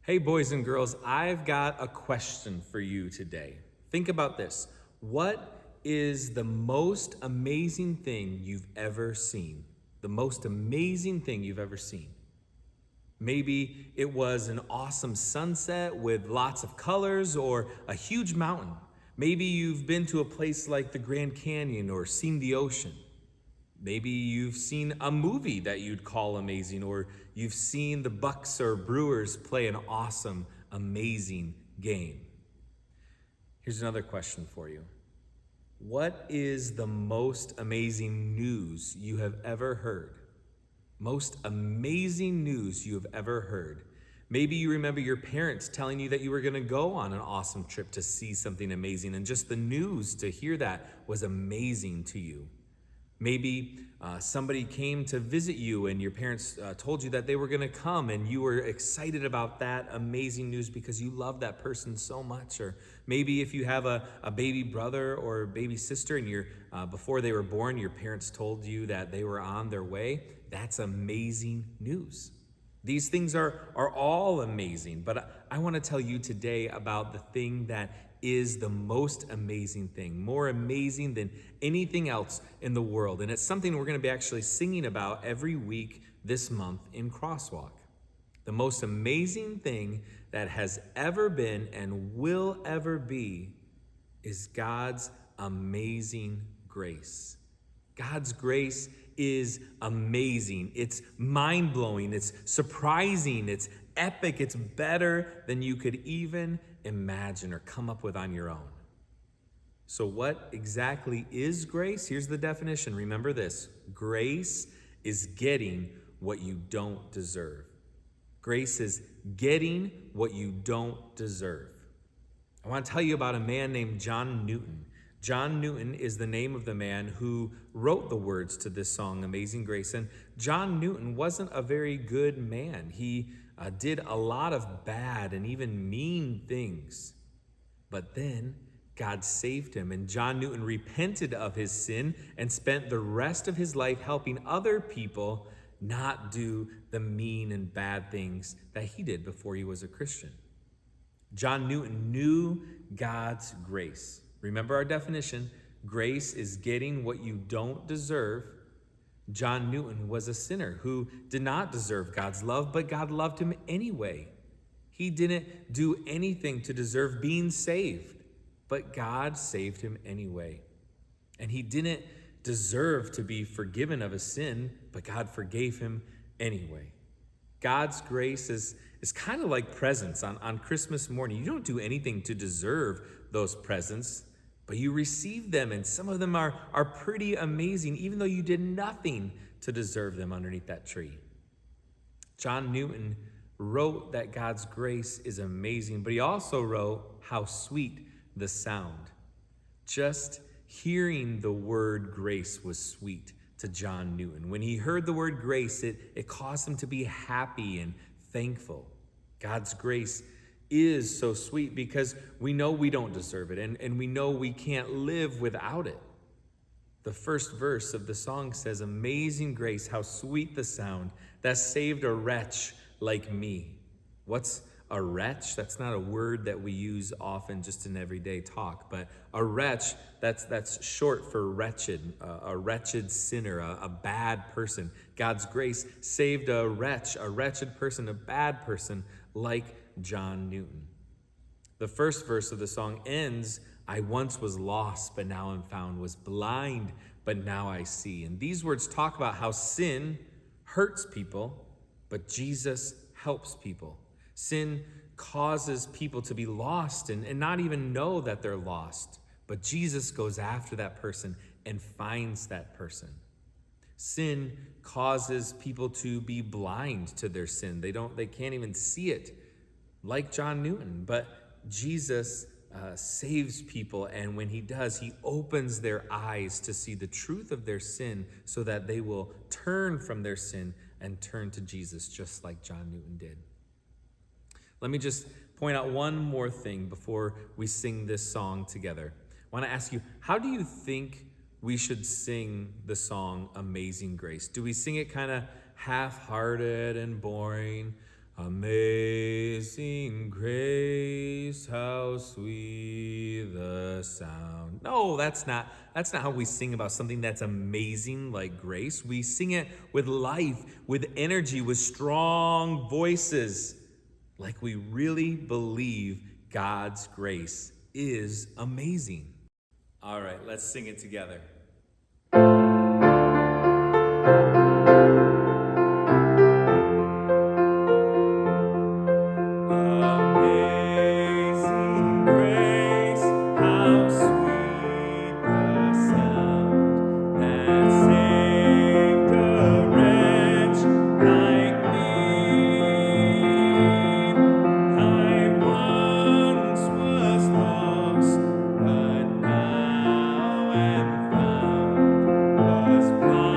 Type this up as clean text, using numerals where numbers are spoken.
Hey, boys and girls, I've got a question for you today. Think about this. What is the most amazing thing you've ever seen? The most amazing thing you've ever seen. Maybe it was an awesome sunset with lots of colors or a huge mountain. Maybe you've been to a place like the Grand Canyon or seen the ocean. Maybe you've seen a movie that you'd call amazing, or you've seen the Bucks or Brewers play an awesome, amazing game. Here's another question for you. What is the most amazing news you have ever heard? Most amazing news you have ever heard. Maybe you remember your parents telling you that you were going to go on an awesome trip to see something amazing, and just the news to hear that was amazing to you. Maybe somebody came to visit you and your parents told you that they were going to come and you were excited about that amazing news because you love that person so much. Or maybe if you have a baby brother or baby sister and before they were born, your parents told you that they were on their way. That's amazing news. These things are all amazing, but I want to tell you today about the thing that is the most amazing thing, more amazing than anything else in the world. And it's something we're going to be actually singing about every week this month in Crosswalk. The most amazing thing that has ever been and will ever be is God's amazing grace. God's grace is amazing. It's mind-blowing. It's surprising. It's epic. It's better than you could even imagine or come up with on your own. So what exactly is grace? Here's the definition. Remember this. Grace is getting what you don't deserve. Grace is getting what you don't deserve. I want to tell you about a man named John Newton. John Newton is the name of the man who wrote the words to this song, Amazing Grace. And John Newton wasn't a very good man. He did a lot of bad and even mean things. But then God saved him, and John Newton repented of his sin and spent the rest of his life helping other people not do the mean and bad things that he did before he was a Christian. John Newton knew God's grace. Remember our definition. Grace is getting what you don't deserve. John Newton was a sinner who did not deserve God's love, but God loved him anyway. He didn't do anything to deserve being saved, but God saved him anyway. And he didn't deserve to be forgiven of his sin, but God forgave him anyway. God's grace is kind of like presents on Christmas morning. You don't do anything to deserve those presents, but you receive them, and some of them are pretty amazing, even though you did nothing to deserve them underneath that tree. John Newton wrote that God's grace is amazing, but he also wrote how sweet the sound. Just hearing the word grace was sweet to John Newton. When he heard the word grace, it caused him to be happy and thankful. God's grace is so sweet because we know we don't deserve it, and we know we can't live without it. The first verse of the song says, Amazing grace, how sweet the sound that saved a wretch like me. What's a wretch? That's not a word that we use often just in everyday talk, but a wretch, that's short for wretched, a wretched sinner, a bad person. God's grace saved a wretched person, a bad person like John Newton. The first verse of the song ends, I once was lost, but now I'm found, was blind, but now I see. And these words talk about how sin hurts people, but Jesus helps people. Sin causes people to be lost and not even know that they're lost, but Jesus goes after that person and finds that person. Sin causes people to be blind to their sin. They can't even see it, like John Newton. But Jesus saves people, and when he does, he opens their eyes to see the truth of their sin so that they will turn from their sin and turn to Jesus, just like John Newton did. Let me just point out one more thing before we sing this song together. I want to ask you, how do you think we should sing the song Amazing Grace? Do we sing it kind of half-hearted and boring? Amazing grace, how sweet the sound. No, that's not how we sing about something that's amazing like grace. We sing it with life, with energy, with strong voices, like we really believe God's grace is amazing. All right, let's sing it together. Amazing grace, how sweet the sound that saved a wretch like me. I once was lost, but now am found, was blind.